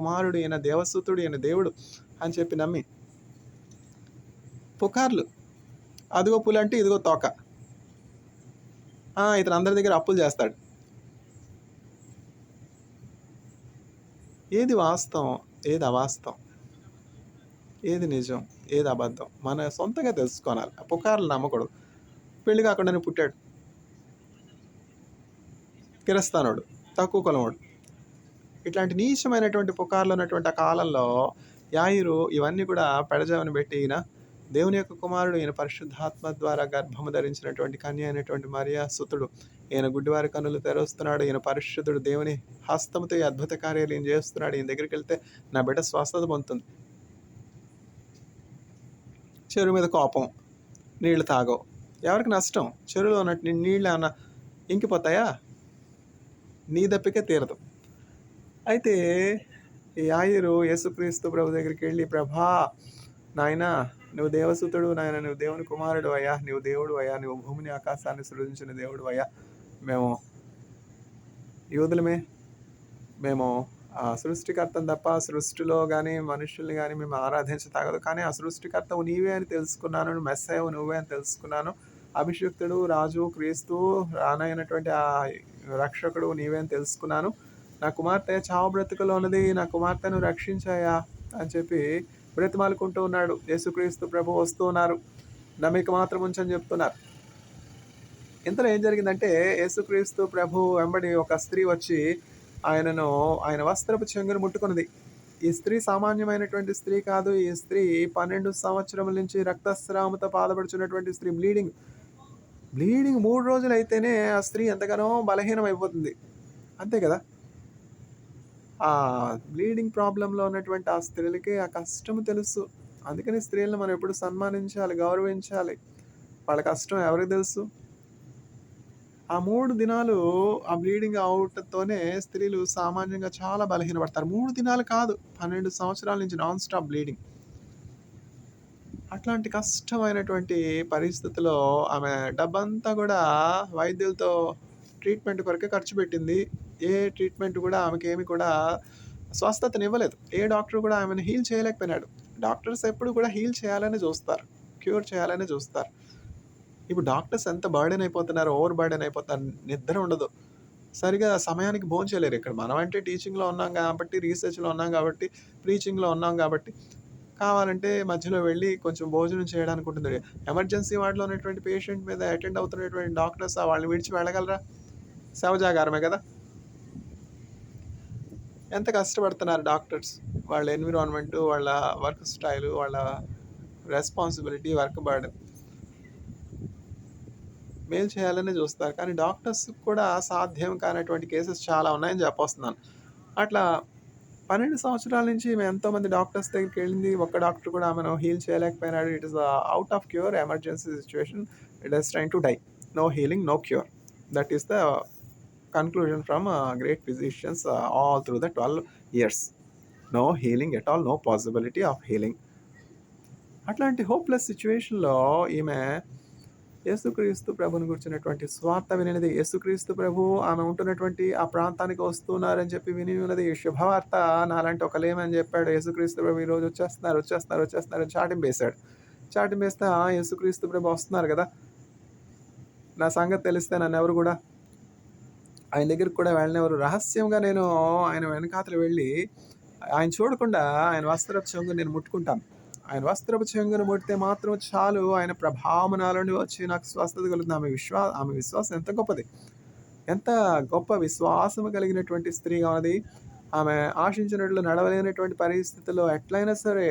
కుమారుడు, ఈయన దేవసుతుడు, ఈయన దేవుడు అని చెప్పి నమ్మి పుకార్లు. అదిగో పులి అంటే ఇదిగో తోక. ఇతను అందరి దగ్గర అప్పులు చేస్తాడు. ఏది వాస్తవం, ఏది అవాస్తవం, ఏది నిజం, ఏది అబద్ధం మన సొంతంగా తెలుసుకోవాలి. పుకార్లు నమ్మకూడదు. పెళ్లి కాకుండానే పుట్టాడు, కిరస్తానోడు, తక్కువ కులమోడు, ఇట్లాంటి నీచమైనటువంటి పుకార్లు ఉన్నటువంటి ఆ కాలంలో యాయిరు ఇవన్నీ కూడా పెడజామని పెట్టి, ఈయన దేవుని యొక్క కుమారుడు, ఈయన పరిశుద్ధాత్మ ద్వారా గర్భము ధరించినటువంటి కన్య అయినటువంటి మరియా సుతుడు, ఈయన గుడ్డివారి కన్నులు తెరుస్తున్నాడు, ఈయన పరిశుద్ధుడు, దేవుని హస్తముతో ఈ అద్భుత కార్యాలు ఈయన చేస్తున్నాడు. ఈయన దగ్గరికి వెళ్తే నా బిడ్డ స్వస్థత పొందుతుంది. చెరువు మీద కోపం, నీళ్లు తాగవు, ఎవరికి నష్టం? చెరువులో ఉన్నట్టు నీళ్ళు ఏమన్నా ఇంకిపోతాయా? నీ దప్పికే తీరదు. అయితే యాయిరు యేసుక్రీస్తు ప్రభు దగ్గరికి వెళ్ళి, ప్రభా నాయనా నువ్వు దేవసుతుడు, నాయన నువ్వు దేవుని కుమారుడు అయ్యా, నువ్వు దేవుడు అయ్యా, నువ్వు భూమిని ఆకాశాన్ని సృజించిన దేవుడు అయ్యా, మేము యూదులమే, మేము ఆ సృష్టికర్తను తప్ప సృష్టిలో కానీ మనుషుల్ని కానీ మేము ఆరాధించతాగదు, కానీ ఆ సృష్టికర్తవు నీవే అని తెలుసుకున్నాను, మెస్సయ్యవు నువ్వే అని తెలుసుకున్నాను, అభిషిక్తుడు, రాజు, క్రీస్తు, రానైనటువంటి ఆ రక్షకుడు నీవే అని తెలుసుకున్నాను, నా కుమార్తె చావు బ్రతుకులో ఉన్నది, నా కుమార్తెను రక్షించాయా అని చెప్పి బ్రతిమాలుకుంటూ ఉన్నాడు. యేసుక్రీస్తు ప్రభు వస్తూ ఉన్నారు, నమ్మిక మాత్రం ఉంచని చెప్తున్నారు. ఇంతలో ఏం జరిగిందంటే, యేసుక్రీస్తు ప్రభు వెంబడి ఒక స్త్రీ వచ్చి ఆయన వస్త్రపు చెంగును ముట్టుకున్నది. ఈ స్త్రీ సామాన్యమైనటువంటి స్త్రీ కాదు. ఈ స్త్రీ 12 సంవత్సరముల నుంచి రక్తస్రావముతో బాధపడుచున్నటువంటి స్త్రీ. బ్లీడింగ్ 3 రోజులు అయితేనే ఆ స్త్రీ ఎంతగానో బలహీనం అయిపోతుంది, అంతే కదా. ఆ బ్లీడింగ్ ప్రాబ్లంలో ఉన్నటువంటి ఆ స్త్రీలకి ఆ కష్టం తెలుసు. అందుకని స్త్రీలను మనం ఎప్పుడు సన్మానించాలి, గౌరవించాలి. వాళ్ళ కష్టం ఎవరికి తెలుసు? ఆ 3 దినాలు ఆ బ్లీడింగ్ అవుట్తోనే స్త్రీలు సామాన్యంగా చాలా బలహీనపడతారు. 3 దినాలు కాదు, 12 సంవత్సరాల నుంచి నాన్ స్టాప్ బ్లీడింగ్. అట్లాంటి కష్టమైనటువంటి పరిస్థితిలో ఆమె డబ్బంతా కూడా వైద్యులతో ట్రీట్మెంట్ కొరకే ఖర్చు పెట్టింది. ఏ ట్రీట్మెంట్ కూడా ఆమెకేమి కూడా స్వస్థతనివ్వలేదు. ఏ డాక్టర్ కూడా ఆమెను హీల్ చేయలేకపోయినాడు. డాక్టర్స్ ఎప్పుడు కూడా హీల్ చేయాలని చూస్తారు, క్యూర్ చేయాలని చూస్తారు. ఇప్పుడు డాక్టర్స్ ఎంత బర్డెన్ అయిపోతున్నారు, ఓవర్ బర్డెన్ అయిపోతున్నారు, నిద్ర ఉండదు, సరిగా సమయానికి భోంచేయలేరు. ఇక్కడ మనం అంటే టీచింగ్లో ఉన్నాం కాబట్టి, రీసెర్చ్లో ఉన్నాం కాబట్టి, ప్రీచింగ్లో ఉన్నాం కాబట్టి కావాలంటే మధ్యలో వెళ్ళి కొంచెం భోజనం చేయడానికి ఉంటుంది. ఎమర్జెన్సీ వార్డులో ఉన్నటువంటి పేషెంట్ మీద అటెండ్ అవుతున్నటువంటి డాక్టర్స్ వాళ్ళని విడిచి వెళ్ళగలరా? శవజాగారమే కదా. ఎంత కష్టపడుతున్నారు డాక్టర్స్, వాళ్ళ ఎన్విరాన్మెంటు, వాళ్ళ వర్క్ స్టైలు, వాళ్ళ రెస్పాన్సిబిలిటీ, వర్క్ బర్డెన్, మేలు చేయాలని చూస్తారు. కానీ డాక్టర్స్ కూడా సాధ్యం కానటువంటి కేసెస్ చాలా ఉన్నాయని చెప్పొస్తున్నాను. అట్లా 12 సంవత్సరాల నుంచి మేము ఎంతోమంది డాక్టర్స్ దగ్గరికి వెళ్ళింది, ఒక్క డాక్టర్ కూడా ఆమెను హీల్ చేయలేకపోయినాడు. It is out of cure, emergency situation, it is train to die, no healing, no cure. That is the conclusion from great physicians all through the 12 years. No healing at all, no possibility of healing. అట్లాంటి hopeless సిచ్యువేషన్లో ఈమె యేసుక్రీస్తు ప్రభుని గురించినటువంటి స్వార్థ వినినది. యేసుక్రీస్తు ప్రభు ఆమె ఉంటున్నటువంటి ఆ ప్రాంతానికి వస్తున్నారని చెప్పి విని ఉన్నది. శుభవార్త నాలాంటి ఒక లేమని చెప్పాడు. యేసుక్రీస్తు ప్రభు ఈరోజు వచ్చేస్తున్నారు అని చాటింపేశాడు. చాటింపేస్తే యేసుక్రీస్తు ప్రభు వస్తున్నారు కదా, నా సంగతి తెలిస్తే నన్ను ఎవరు కూడా ఆయన దగ్గరికి కూడా వెళ్ళినవారు. రహస్యంగా నేను ఆయన వెనకాతలు వెళ్ళి ఆయన చూడకుండా ఆయన వస్త్రపు చెంగు నేను ముట్టుకుంటాను. ఆయన వస్త్రపు చెంగును ముట్టితే మాత్రం చాలు, ఆయన ప్రభావం నాలో నుండి వచ్చి నాకు స్వస్థత కలుగుతుంది. ఆమె విశ్వాసం ఎంత గొప్పది, ఎంత గొప్ప విశ్వాసము కలిగినటువంటి స్త్రీగా ఉన్నది. ఆమె ఆశించినట్లు నడవలేనటువంటి పరిస్థితుల్లో ఎట్లయినా సరే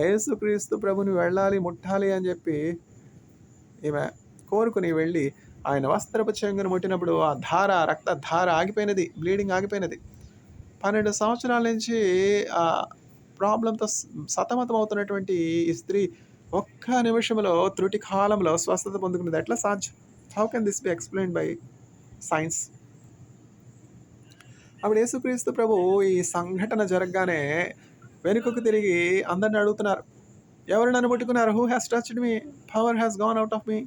యేసుక్రీస్తు ప్రభుని వెళ్ళాలి, ముట్టాలి అని చెప్పి ఈమె కోరుకుని వెళ్ళి ఆయన వస్త్రపు చెంగును ముట్టినప్పుడు ఆ రక్తధార ఆగిపోయినది, బ్లీడింగ్ ఆగిపోయినది. 12 సంవత్సరాల నుంచి ఆ ప్రాబ్లంతో సతమతం అవుతున్నటువంటి ఈ స్త్రీ ఒక్క నిమిషంలో, త్రుటి కాలంలో స్వస్థత పొందుకున్నది. ఎట్లా సాధ్యం? How can this be explained by science? అప్పుడు యేసుక్రీస్తు ప్రభు ఈ సంఘటన జరగగానే వెనుకకు తిరిగి అందరిని అడుగుతున్నారు, ఎవరు నన్ను ముట్టుకున్నారు? Who has touched me? Power has gone out of me.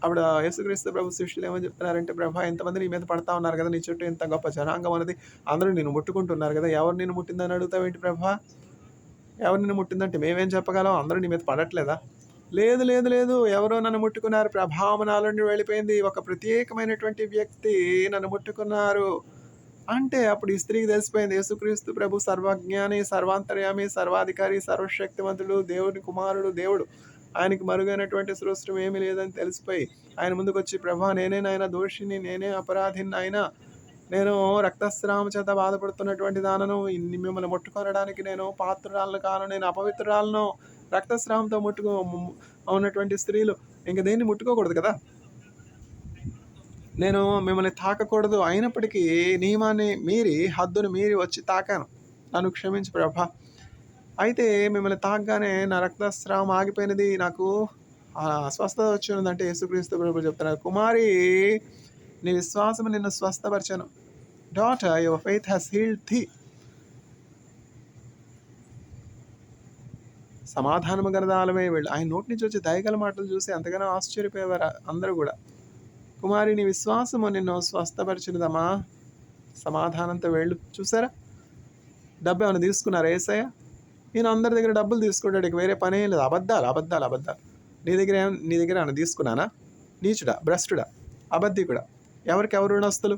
అప్పుడు యేసుక్రీస్తు ప్రభు శిష్యులు ఏమని చెప్తున్నారంటే, ప్రభా ఇంతమంది నీ మీద పడతా ఉన్నారు కదా, నీ చుట్టూ ఇంత గొప్ప జనాంగం అనేది, అందరూ నిన్ను ముట్టుకుంటున్నారు కదా, ఎవరు నిన్ను ముట్టిందని అడుగుతావేంటి ప్రభా? ఎవరు నిన్ను ముట్టిందంటే మేమేం చెప్పగలం? అందరూ నీ మీద పడట్లేదా? లేదు లేదు లేదు, ఎవరో నన్ను ముట్టుకున్నారు, ప్రభావం నాలో నుండి వెళ్ళిపోయింది, ఒక ప్రత్యేకమైనటువంటి వ్యక్తి నన్ను ముట్టుకున్నారు అంటే అప్పుడు ఈ స్త్రీకి తెలిసిపోయింది, యేసుక్రీస్తు ప్రభు సర్వజ్ఞాని, సర్వాంతర్యామి, సర్వాధికారి, సర్వశక్తివంతుడు, దేవుని కుమారుడు, దేవుడు, ఆయనకి మరుగైనటువంటి సృష్టి ఏమీ లేదని తెలిసిపోయి ఆయన ముందుకు వచ్చి, ప్రభా నేనే నాయన దోషిని, నేనే అపరాధిని అయినా, నేను రక్తస్రావం చేత బాధపడుతున్నటువంటి దానను, మిమ్మల్ని ముట్టుకొనడానికి నేను పాత్రురాలను కాను, నేను అపవిత్రురాలను. రక్తస్రావంతో ఉన్నటువంటి స్త్రీలు ఇంక దేన్ని ముట్టుకోకూడదు కదా, నేను మిమ్మల్ని తాకకూడదు, అయినప్పటికీ నియమాన్ని మీరి, హద్దును మీరి వచ్చి తాకాను, నన్ను క్షమించు ప్రభా. అయితే మిమ్మల్ని తాకగానే నా రక్తస్రావం ఆగిపోయినది, నాకు స్వస్థత వచ్చిందంటే యేసుక్రీస్తు ప్రభు చెప్తున్నారు, కుమారి నీ విశ్వాసం నిన్ను స్వస్థపరిచాను, daughter your faith has healed thee. సమాధానము గలదాలమే వీళ్ళు. ఆయన నోటి నుంచి వచ్చే దయగల మాటలు చూసి ఎంతగానో ఆశ్చర్యపోయేవారు అందరూ కూడా. కుమారి నీ విశ్వాసము నిన్ను స్వస్థపరిచినదమ్మా, సమాధానంతో వెళ్ళు. చూసారా, డబ్బు ఏమైనా తీసుకున్నారా యేసయ్య? ఈయన అందరి దగ్గర డబ్బులు తీసుకుంటాడు, ఇక వేరే పనే లేదు. అబద్ధాలు అబద్ధాలు అబద్ధాలు. నీ దగ్గర ఏమైనా తీసుకున్నానా? నీచుడా, భ్రష్టుడా, అబద్ధికుడా, ఎవరికెవరు రుణస్తులు?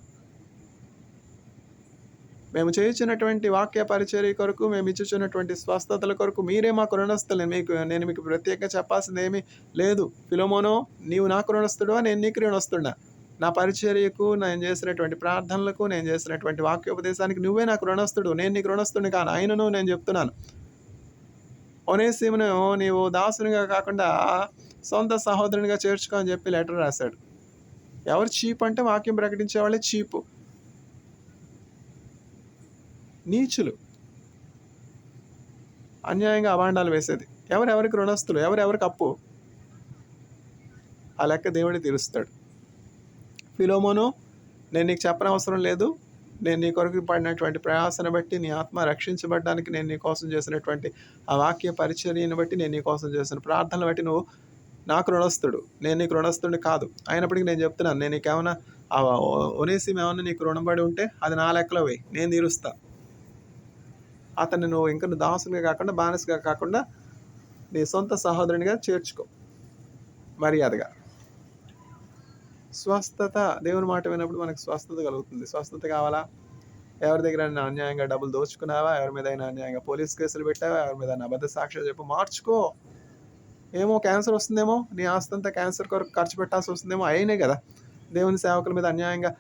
మేము చేయించినటువంటి వాక్య పరిచర్య కొరకు, మేము ఇచ్చుచున్నటువంటి స్వస్థతల కొరకు మీరే మాకు రుణస్తులు. నేను మీకు ప్రత్యేకంగా చెప్పాల్సింది ఏమీ లేదు. ఫిలోమోనో, నీవు నాకు రుణస్తుడువా, నేను నీకు రుణస్తున్నా? నా పరిచర్యకు, నేను చేసినటువంటి ప్రార్థనలకు, నేను చేసినటువంటి వాక్యోపదేశానికి నువ్వే నాకు రుణస్తుడు, నేను నీకు రుణస్తుడిని కాను. అయినను నేను చెప్తున్నాను, ఒనేసిమును నీవు దాసునిగా కాకుండా సొంత సహోదరునిగా చేర్చుకో అని చెప్పి లెటర్ రాశాడు. ఎవరు చీప్ అంటే వాక్యం ప్రకటించే వాళ్ళే చీపు, నీచులు, అన్యాయంగా అభాండాలు వేసేది. ఎవరెవరికి రుణస్తులు, ఎవరెవరికి అప్పు, ఆ లెక్క దేవుడే తీరుస్తాడు. ఫిలోమోను, నేను నీకు చెప్పనవసరం లేదు, నేను నీ కొరకు పడినటువంటి ప్రయాసను బట్టి, నీ ఆత్మ రక్షించబడడానికి నేను నీ కోసం చేసినటువంటి ఆ వాక్య పరిచర్యను బట్టి, నేను నీ కోసం చేసిన ప్రార్థనలు బట్టి నువ్వు నాకు రుణస్తుడు, నేను నీకు రుణస్తుడిని కాదు. అయినప్పటికీ నేను చెప్తున్నాను, నేను నీకేమన్నా ఒనేసిము ఏమన్నా నీకు రుణపడి ఉంటే అది నా లెక్కలో వేయి, నేను తీరుస్తా. అతన్ని నువ్వు ఇంకా దాసునిగా కాకుండా, బానిసగా కాకుండా నీ సొంత సహోదరునిగా చేర్చుకో మర్యాదగా. స్వస్థత, దేవుని మాట విన్నప్పుడు మనకు స్వస్థత కలుగుతుంది. స్వస్థత కావాలా? ఎవరి దగ్గర అన్యాయంగా డబ్బులు దోచుకున్నావా, ఎవరి మీద అయినా అన్యాయంగా పోలీస్ కేసులు పెట్టావా, ఎవరి మీద అబద్ధ సాక్ష్యాలు చెప్పు, మార్చుకో. ఏమో క్యాన్సర్ వస్తుందేమో, నీ ఆస్తంతా క్యాన్సర్ కొరకు ఖర్చు పెట్టాల్సి వస్తుందేమో, అయినే కదా దేవుని సేవకుల మీద అన్యాయంగా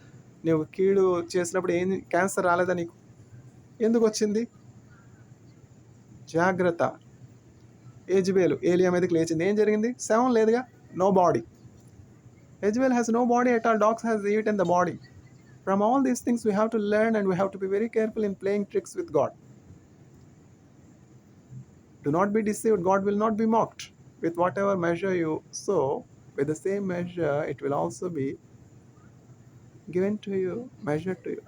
నువ్వు కీడు చేసినప్పుడు ఏం క్యాన్సర్ రాలేదా నీకు? ఎందుకు వచ్చింది? జాగ్రత్త. యెజబెలు ఏలియా మీదకి లేచింది, ఏం జరిగింది? శవం లేదుగా, no body. Jezebel has no body at all, dogs has eaten the body. From all these things we have to learn, and we have to be very careful in playing tricks with God. Do not be deceived, God will not be mocked. With whatever measure you sow, with the same measure it will also be given to you, measured to you.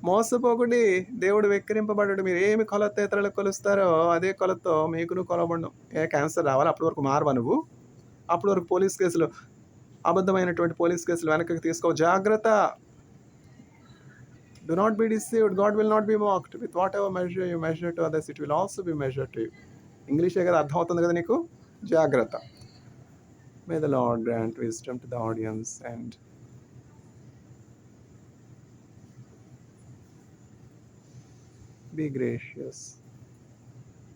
మోసపోకండి, దేవుడు వెక్కిరింపబడ్డాడు. మీరు ఏమి కొలత ఇతరులకు కొలుస్తారో అదే కొలతో మీకును కొలబడను. Cancer రావాలి, అప్పటి వరకు మారవా నువ్వు? అప్పటి వరకు పోలీస్ కేసులు, అబద్ధమైనటువంటి పోలీస్ కేసులు వెనక్కి తీసుకో. జాగ్రత్త. Do not be deceived, God will not be mocked. With whatever measure you measure to others, it will also be measured to you. ఇంగ్లీషే కదా, అర్థమవుతుంది కదా నీకు? జాగ్రత్త. May the Lord grant wisdom to the audience and be gracious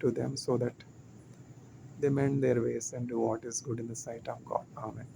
to them so that they mend their ways and do what is good in the sight of God. Amen.